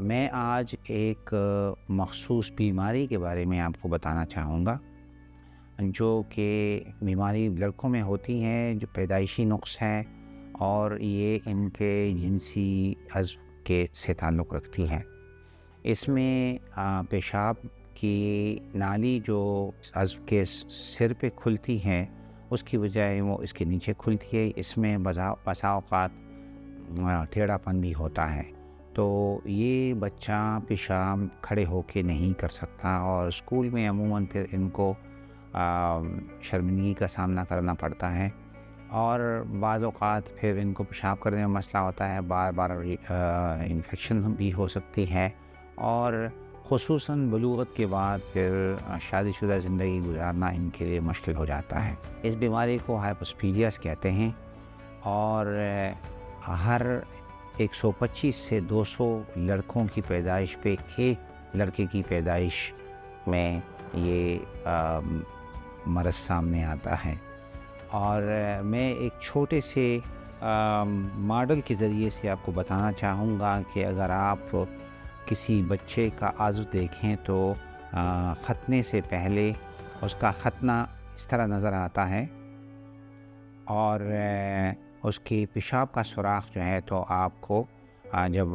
میں آج ایک مخصوص بیماری کے بارے میں آپ کو بتانا چاہوں گا، جو کہ بیماری لڑکوں میں ہوتی ہے، جو پیدائشی نقص ہے اور یہ ان کے جنسی عضو کے سے تعلق رکھتی ہے۔ اس میں پیشاب کی نالی جو عضو کے سر پہ کھلتی ہے، اس کی بجائے وہ اس کے نیچے کھلتی ہے۔ اس میں بسا اوقات ٹیڑھا پن بھی ہوتا ہے، تو یہ بچہ پیشاب کھڑے ہو کے نہیں کر سکتا، اور اسکول میں عموماً پھر ان کو شرمندگی کا سامنا کرنا پڑتا ہے، اور بعض اوقات پھر ان کو پیشاب کرنے میں مسئلہ ہوتا ہے، بار بار انفیکشن بھی ہو سکتی ہے، اور خصوصاً بلوغت کے بعد پھر شادی شدہ زندگی گزارنا ان کے لیے مشکل ہو جاتا ہے۔ اس بیماری کو ہائپوسپیڈیاس کہتے ہیں، اور ہر 125 سے 200 لڑکوں کی پیدائش پہ ایک لڑکے کی پیدائش میں یہ مرض سامنے آتا ہے۔ اور میں ایک چھوٹے سے ماڈل کے ذریعے سے آپ کو بتانا چاہوں گا کہ اگر آپ کسی بچے کا عضو دیکھیں تو ختنے سے پہلے اس کا ختنہ اس طرح نظر آتا ہے، اور اس کی پیشاب کا سوراخ جو ہے تو آپ کو جب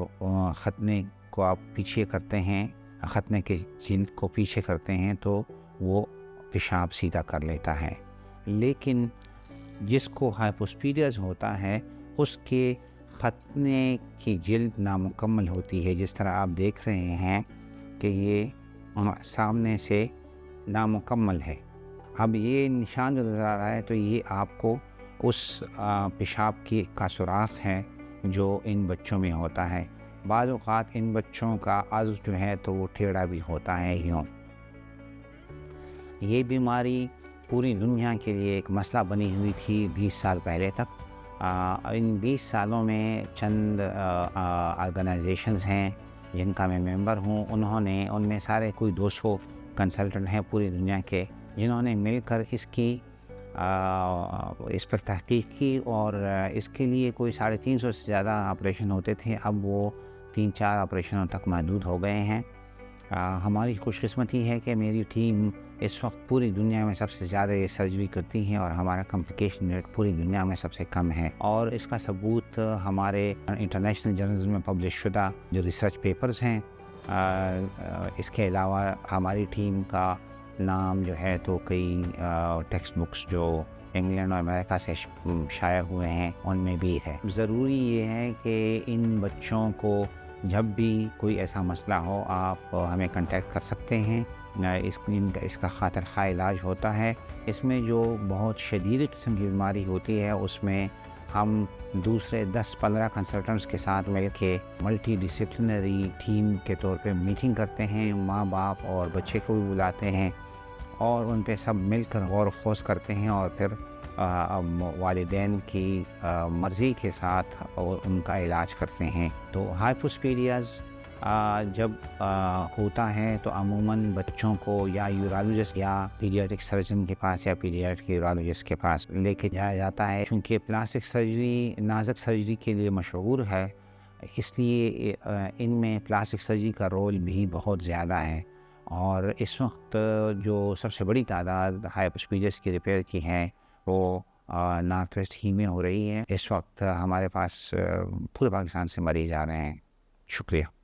ختنے کو آپ پیچھے کرتے ہیں، ختنے کے جلد کو پیچھے کرتے ہیں تو وہ پیشاب سیدھا کر لیتا ہے۔ لیکن جس کو ہائپوسپیڈیاز ہوتا ہے، اس کے ختنے کی جلد نامکمل ہوتی ہے، جس طرح آپ دیکھ رہے ہیں کہ یہ سامنے سے نامکمل ہے۔ اب یہ نشان جو نظر آ رہا ہے تو یہ آپ کو اس پیشاب کا سوراخ ہے جو ان بچوں میں ہوتا ہے۔ بعض اوقات ان بچوں کا عضو جو ہے تو وہ ٹیڑھا بھی ہوتا ہے یوں۔ یہ بیماری پوری دنیا کے لیے ایک مسئلہ بنی ہوئی تھی 20 سال پہلے تک۔ ان 20 سالوں میں چند آرگنائزیشنز ہیں جن کا میں ممبر ہوں، انہوں نے ان میں سارے کوئی 200 کنسلٹنٹ ہیں پوری دنیا کے، جنہوں نے مل کر اس پر تحقیق کی، اور اس کے لیے کوئی 350 سے زیادہ آپریشن ہوتے تھے، اب وہ 3-4 آپریشنوں تک محدود ہو گئے ہیں۔ ہماری خوش قسمتی ہے کہ میری ٹیم اس وقت پوری دنیا میں سب سے زیادہ یہ سرجری کرتی ہیں، اور ہمارا کمپلیکیشن ریٹ پوری دنیا میں سب سے کم ہے، اور اس کا ثبوت ہمارے انٹرنیشنل جرنلز میں پبلش شدہ جو ریسرچ پیپرز ہیں۔ اس کے علاوہ ہماری ٹیم کا نام جو ہے تو کئی ٹیکسٹ بکس جو انگلینڈ اور امریکہ سے شائع ہوئے ہیں ان میں بھی ہے۔ ضروری یہ ہے کہ ان بچوں کو جب بھی کوئی ایسا مسئلہ ہو آپ ہمیں کنٹیکٹ کر سکتے ہیں۔ اس کا خاطر خواہ علاج ہوتا ہے۔ اس میں جو بہت شدید قسم کی بیماری ہوتی ہے، اس میں ہم دوسرے 10-15 کنسلٹنٹس کے ساتھ مل کے ملٹی ڈسپلنری ٹیم کے طور پہ میٹنگ کرتے ہیں، ماں باپ اور بچے کو بھی بلاتے ہیں، اور ان پہ سب مل کر غور و خوض کرتے ہیں، اور پھر والدین کی مرضی کے ساتھ اور ان کا علاج کرتے ہیں۔ تو ہائپوسپیڈیاز جب ہوتا ہے تو عموماً بچوں کو یا یورالوجسٹ یا پیڈیاٹرک سرجن کے پاس یا پیڈیاٹرک یورالوجسٹ کے پاس لے کے جایا جاتا ہے، چونکہ پلاسٹک سرجری نازک سرجری کے لیے مشہور ہے، اس لیے ان میں پلاسٹک سرجری کا رول بھی بہت زیادہ ہے۔ اور اس وقت جو سب سے بڑی تعداد ہائپوسپیڈیاس کی ریپیئر کی ہے وہ نارتھ ویسٹ ہی میں ہو رہی ہے۔ اس وقت ہمارے پاس پورے پاکستان سے مریض آ رہے ہیں۔ شکریہ۔